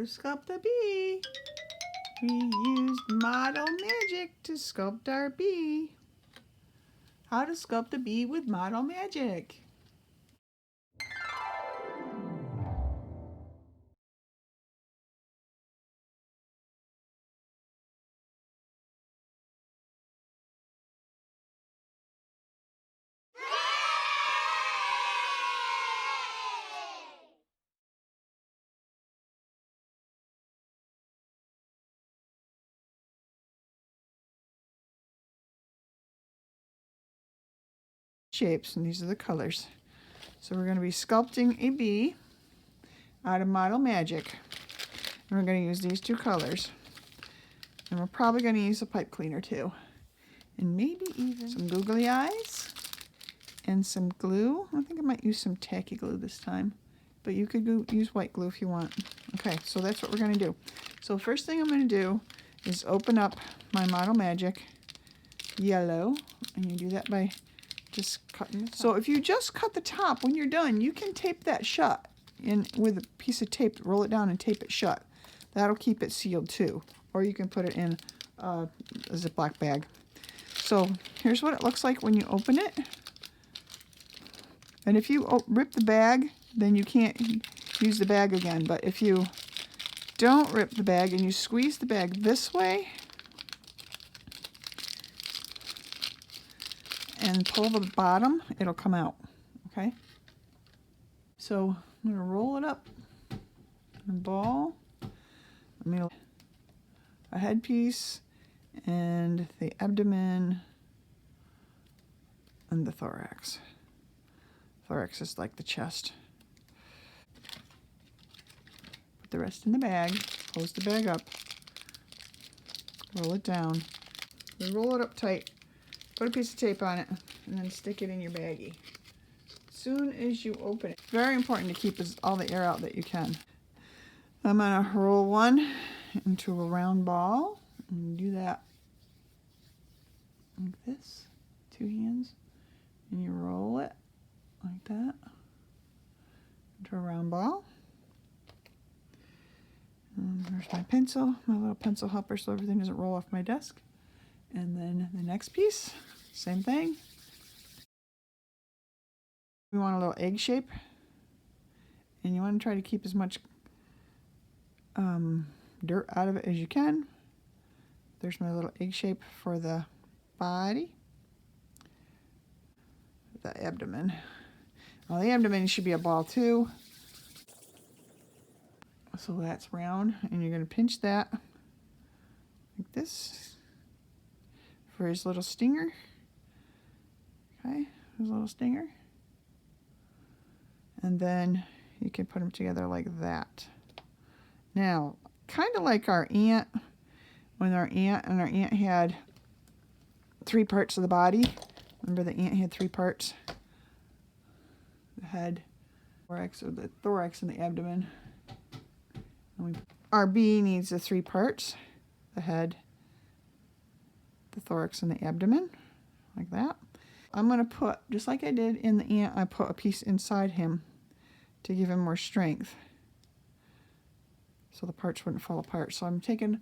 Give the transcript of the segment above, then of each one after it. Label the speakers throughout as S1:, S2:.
S1: to sculpt a bee. We used model magic to sculpt our bee. How to sculpt a bee with model magic. Shapes, and these are the colors. So we're going to be sculpting a bee out of model magic. And we're going to use these two colors. And we're probably going to use a pipe cleaner too. And maybe even some googly eyes and some glue. I think I might use some tacky glue this time. But you could use white glue if you want. Okay, so that's what we're going to do. So first thing I'm going to do is open up my model magic yellow. And you do that by just cutting the top. So if you just cut the top, when you're done, you can tape that shut. And with a piece of tape, roll it down and tape it shut. That'll keep it sealed too. Or you can put it in a Ziploc bag. So here's what it looks like when you open it. And if you rip the bag, then you can't use the bag again. But if you don't rip the bag and you squeeze the bag this way and pull the bottom, it'll come out. Okay? So I'm going to roll it up in a ball. I'm going to a headpiece and the abdomen and the thorax. Thorax is like the chest. Put the rest in the bag, close the bag up, roll it down. You roll it up tight, put a piece of tape on it, and then stick it in your baggie. As soon as you open it, very important to keep all the air out that you can. I'm going to roll one into a round ball and do that like this, two hands, and you roll it like that into a round ball. And there's my pencil, my little pencil helper so everything doesn't roll off my desk. And then the next piece, same thing. We want a little egg shape, and you want to try to keep as much dirt out of it as you can. There's my little egg shape for the body, the abdomen. Well, the abdomen should be a ball too. So that's round, and you're going to pinch that like this for his little stinger. Okay, his little stinger. And then you can put them together like that. Now, kind of like our ant, when our ant had 3 parts of the body. Remember the ant had 3 parts? The head, thorax, or the thorax and the abdomen. And our bee needs the 3 parts, the head, the thorax, and the abdomen, like that. I'm going to put, just like I did in the ant, I put a piece inside him to give him more strength, so the parts wouldn't fall apart. So I'm taking,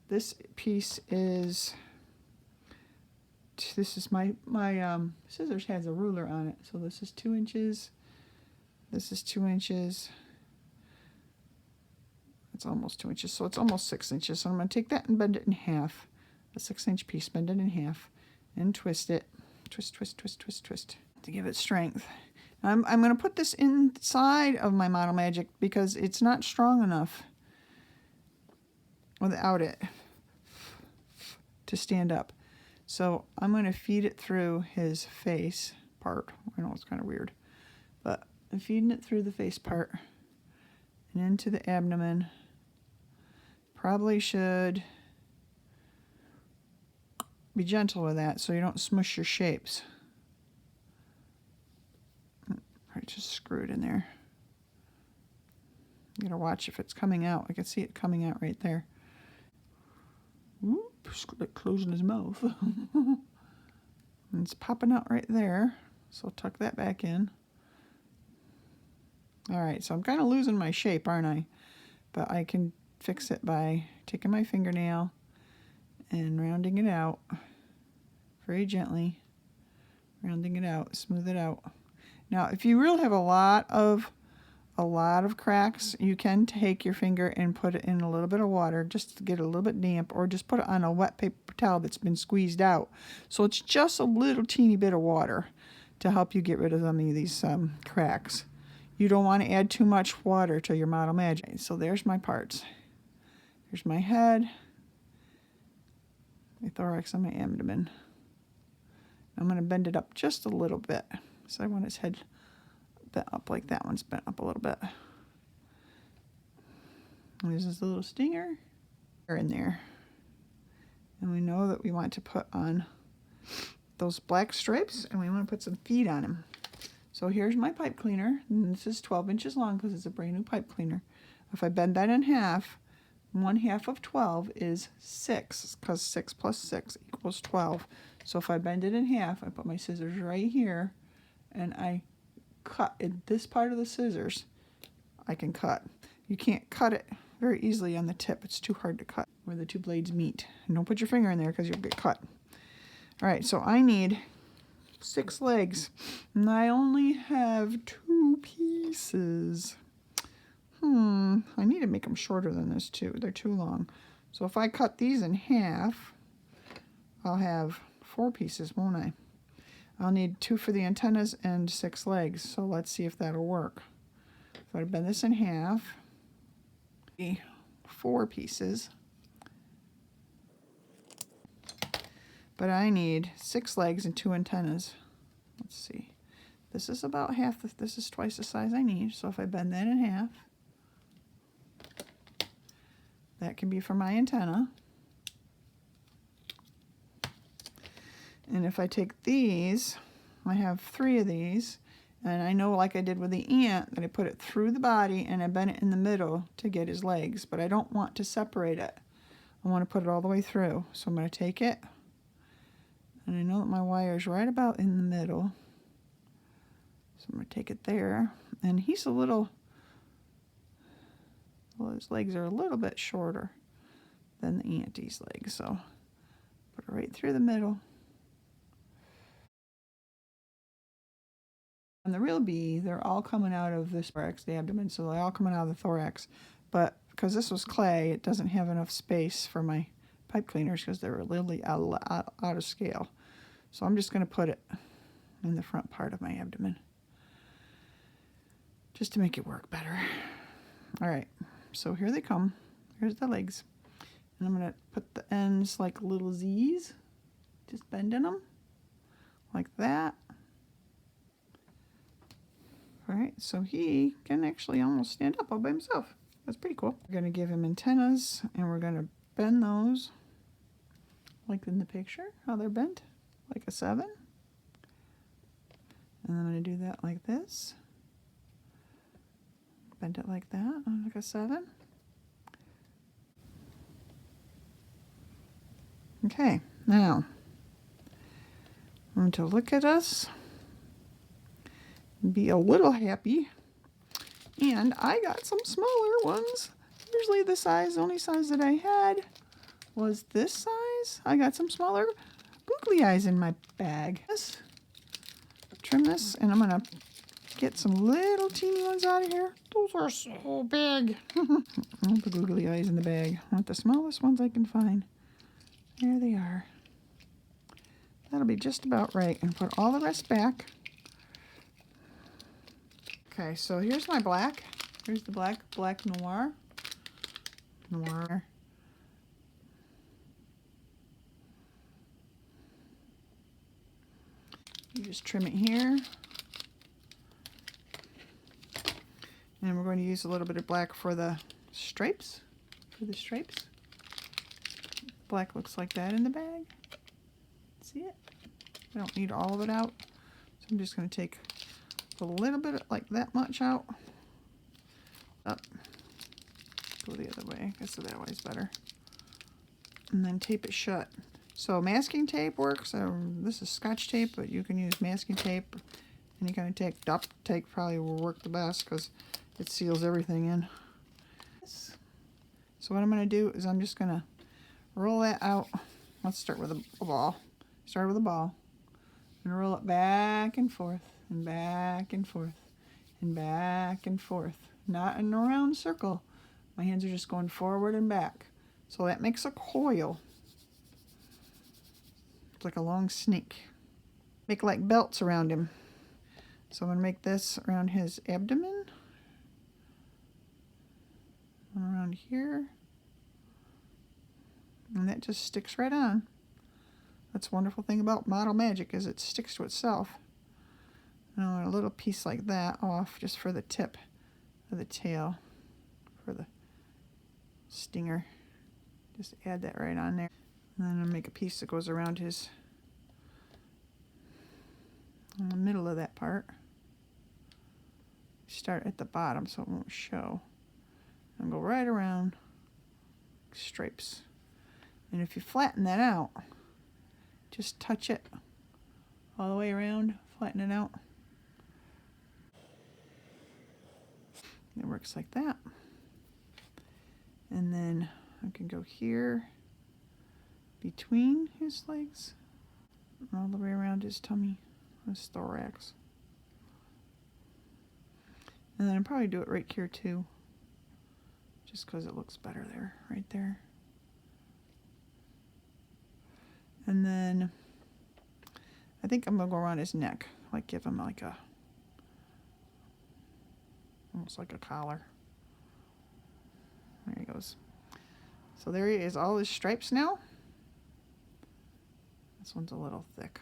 S1: this piece is, this is my scissors has a ruler on it. So this is 2 inches, this is 2 inches, it's almost 2 inches, so it's almost 6 inches. So I'm going to take that and bend it in half, a 6-inch piece, bend it in half, and twist it, twist, twist, twist, twist, twist, to give it strength. I'm going to put this inside of my model magic because it's not strong enough without it to stand up. So I'm going to feed it through his face part. I know it's kind of weird, but I'm feeding it through the face part and into the abdomen. Probably should be gentle with that so you don't smush your shapes. I just screw it in there. You gotta watch if it's coming out. I can see it coming out right there. Oops, like closing his mouth. And it's popping out right there. So tuck that back in. All right, so I'm kind of losing my shape, aren't I? But I can fix it by taking my fingernail and rounding it out very gently. Rounding it out, smooth it out. Now, if you really have a lot of cracks, you can take your finger and put it in a little bit of water just to get it a little bit damp, or just put it on a wet paper towel that's been squeezed out. So it's just a little teeny bit of water to help you get rid of some of these cracks. You don't want to add too much water to your Model Magic. So there's my parts. Here's my head, my thorax, and my abdomen. I'm going to bend it up just a little bit. So I want his head bent up like that one's bent up a little bit. And there's this little stinger in there. And we know that we want to put on those black stripes, and we want to put some feet on him. So here's my pipe cleaner, and this is 12 inches long because it's a brand new pipe cleaner. If I bend that in half, 1/2 of 12 is 6, because 6 plus 6 equals 12. So if I bend it in half, I put my scissors right here, and I cut in this part of the scissors. I can cut. You can't cut it very easily on the tip. It's too hard to cut where the two blades meet. And don't put your finger in there because you'll get cut. All right, so I need 6 legs, and I only have 2 pieces. I need to make them shorter than this too. They're too long. So if I cut these in half, I'll have 4 pieces, won't I? I'll need 2 for the antennas and 6 legs. So let's see if that'll work. If I bend this in half, 4 pieces. But I need 6 legs and 2 antennas. Let's see. This is about half. This is twice the size I need. So if I bend that in half, that can be for my antenna. And if I take these, I have 3 of these, and I know, like I did with the ant, that I put it through the body and I bend it in the middle to get his legs, but I don't want to separate it. I want to put it all the way through. So I'm going to take it, and I know that my wire is right about in the middle. So I'm going to take it there, and he's a little, well, his legs are a little bit shorter than the auntie's legs, so put it right through the middle. On the real bee, they're all coming out of this thorax, the abdomen, so they're all coming out of the thorax. But because this was clay, it doesn't have enough space for my pipe cleaners because they're literally out of scale. So I'm just going to put it in the front part of my abdomen just to make it work better. All right, so here they come. Here's the legs. And I'm going to put the ends like little Z's, just bending them like that. All right, so he can actually almost stand up all by himself. That's pretty cool. We're going to give him antennas, and we're going to bend those like in the picture, how they're bent, like a 7. And I'm going to do that like this. Bend it like that, like a 7. Okay, now I'm going to look at us, be a little happy, and I got some smaller ones. Usually the only size that I had was this size. I got some smaller googly eyes in my bag. Let's trim this, and I'm gonna get some little teeny ones out of here. Those are so big. I want the googly eyes in the bag. I want the smallest ones I can find. There they are. That'll be just about right, and put all the rest back. Okay, so here's my black. Here's the black noir. Noir. You just trim it here. And we're going to use a little bit of black for the stripes. Black looks like that in the bag. See it? I don't need all of it out. So I'm just going to take a little bit, like that much out. Up. Go the other way. I guess that way is better. And then tape it shut. So masking tape works. This is Scotch tape, but you can use masking tape. Any kind of tape. Duct tape probably will work the best because it seals everything in. So what I'm going to do is I'm just going to roll that out. Let's start with a ball. Start with a ball. I'm going to roll it back and forth and back and forth and back and forth. Not in a round circle. My hands are just going forward and back. So that makes a coil. It's like a long snake. Make like belts around him. So I'm going to make this around his abdomen. One around here. And that just sticks right on. That's the wonderful thing about model magic is it sticks to itself. And I want a little piece like that off just for the tip of the tail. For the stinger. Just add that right on there. And then I'll make a piece that goes around his, in the middle of that part. Start at the bottom so it won't show. And go right around stripes. And if you flatten that out, just touch it all the way around, flatten it out. It works like that. And then I can go here between his legs, all the way around his tummy, his thorax. And then I'll probably do it right here too, just because it looks better there, right there. And then I think I'm gonna go around his neck, like give him like a, almost like a collar. There he goes. So there he is, all his stripes now. This one's a little thick,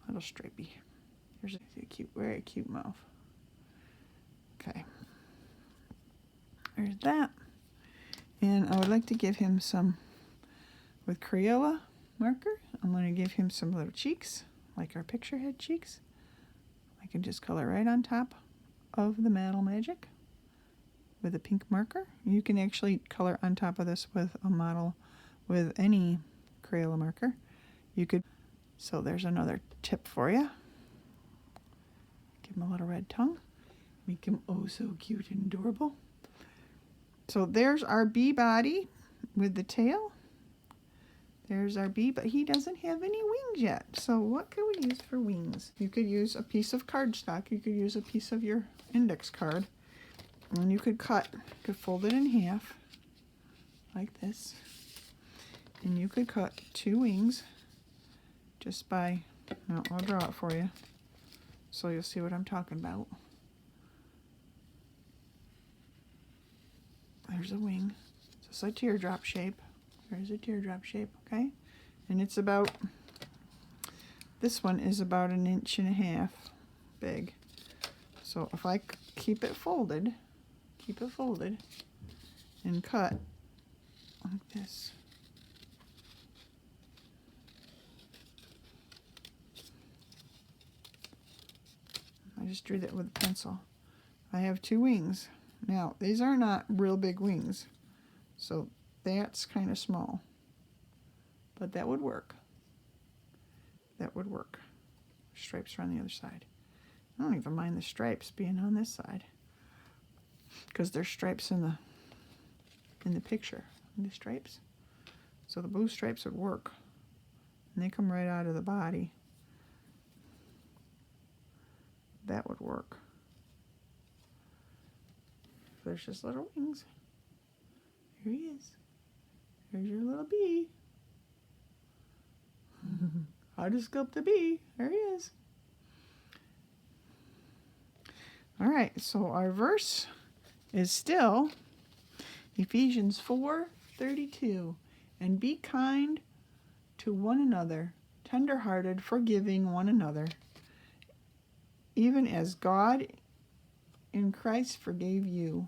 S1: a little stripey. Here's a cute, very cute mouth. Okay, there's that. And I would like to give him some, with Crayola marker, I'm going to give him some little cheeks, like our picture head cheeks. I can just color right on top of the Model Magic with a pink marker. You can actually color on top of this with a model, with any Crayola marker. You could, so there's another tip for you. Give him a little red tongue. Make him oh so cute and adorable. So there's our bee body with the tail. There's our bee, but he doesn't have any wings yet. So what can we use for wings? You could use a piece of cardstock. You could use a piece of your index card. And you could cut, you could fold it in half like this. And you could cut 2 wings just by, I'll draw it for you so you'll see what I'm talking about. There's a wing. So it's a teardrop shape. There's a teardrop shape, okay? And it's about, this one is about 1.5 inches big. So if I keep it folded and cut like this. I just drew that with a pencil. I have 2 wings. Now, these are not real big wings, so that's kind of small, but that would work. That would work. Stripes are on the other side. I don't even mind the stripes being on this side, because there's stripes in the picture. The stripes. So the blue stripes would work, and they come right out of the body. That would work. There's just little wings. Here he is. There's your little bee. How to sculpt a bee. There he is. All right, so our verse is still Ephesians 4:32. And be kind to one another, tender-hearted, forgiving one another, even as God in Christ forgave you.